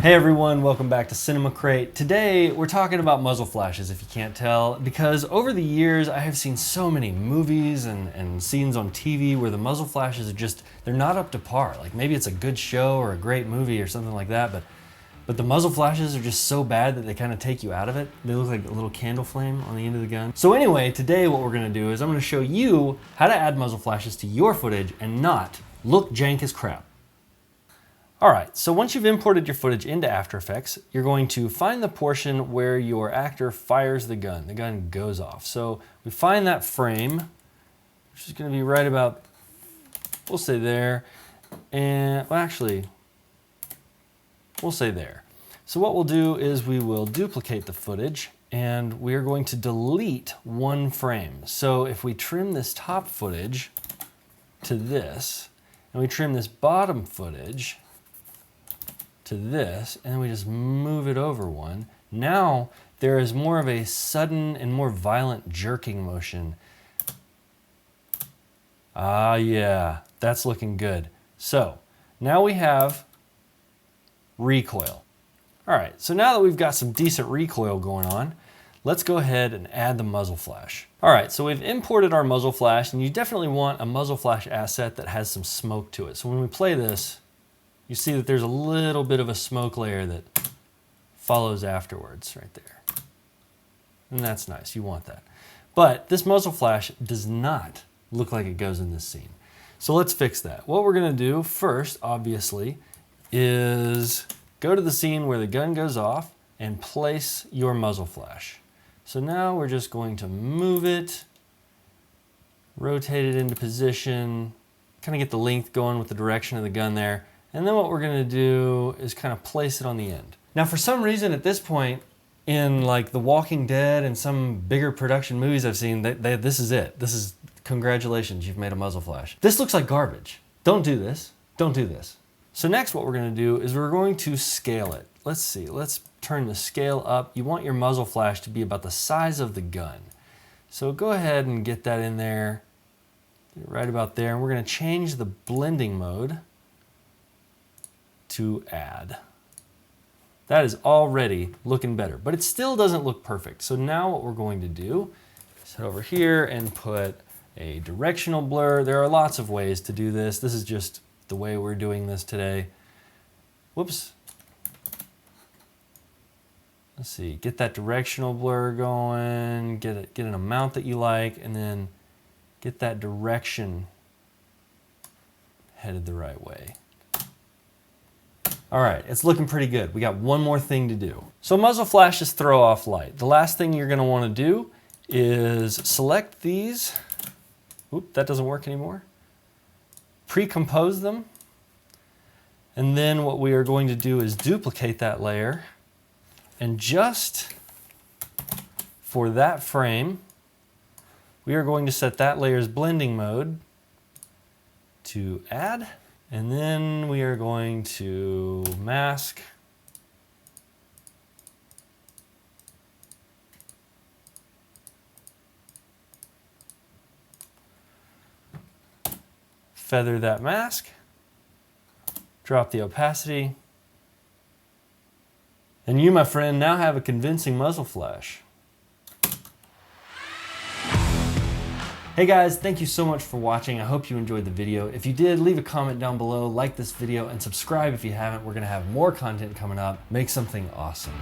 Hey everyone, welcome back to Cinema Crate. Today we're talking about muzzle flashes, if you can't tell, because over the years I have seen so many movies and scenes on TV where the muzzle flashes are just, they're not up to par. Like maybe it's a good show or a great movie or something like that, but the muzzle flashes are just so bad that they kind of take you out of it. They look like a little candle flame on the end of the gun. So anyway, today what we're gonna do is I'm gonna show you how to add muzzle flashes to your footage and not look jank as crap. All right, so once you've imported your footage into After Effects, you're going to find the portion where your actor fires the gun goes off. So we find that frame, which is gonna be right about, we'll say there, and well actually, we'll say there. So what we'll do is we will duplicate the footage and we're going to delete one frame. So if we trim this top footage to this, and we trim this bottom footage to this, and then we just move it over one. Now there is more of a sudden and more violent jerking motion. Ah, yeah, that's looking good. So now we have recoil. All right, so now that we've got some decent recoil going on, let's go ahead and add the muzzle flash. All right, so we've imported our muzzle flash, and you definitely want a muzzle flash asset that has some smoke to it. So when we play this, you see that there's a little bit of a smoke layer that follows afterwards right there. And that's nice, you want that. But this muzzle flash does not look like it goes in this scene. So let's fix that. What we're gonna do first, obviously, is go to the scene where the gun goes off and place your muzzle flash. So now we're just going to move it, rotate it into position, kind of get the length going with the direction of the gun there. And then what we're gonna do is kind of place it on the end. Now for some reason at this point, in like The Walking Dead and some bigger production movies I've seen, this is it. This is, congratulations, you've made a muzzle flash. This looks like garbage. Don't do this, don't do this. So next what we're gonna do is we're going to scale it. Let's see, let's turn the scale up. You want your muzzle flash to be about the size of the gun. So go ahead and get that in there, right about there. And we're gonna change the blending mode to add. That is already looking better, but it still doesn't look perfect. So now what we're going to do is head over here and put a directional blur. There are lots of ways to do this. This is just the way we're doing this today. Whoops. Let's see, get that directional blur going, get an amount that you like, and then get that direction headed the right way. All right, it's looking pretty good. We got one more thing to do. So muzzle flashes throw off light. The last thing you're gonna wanna do is select these. Oop, that doesn't work anymore. Pre-compose them. And then what we are going to do is duplicate that layer. And just for that frame, we are going to set that layer's blending mode to add. And then we are going to mask. Feather that mask. Drop the opacity. And you, my friend, now have a convincing muzzle flash. Hey guys, thank you so much for watching. I hope you enjoyed the video. If you did, leave a comment down below, like this video, and subscribe if you haven't. We're gonna have more content coming up. Make something awesome.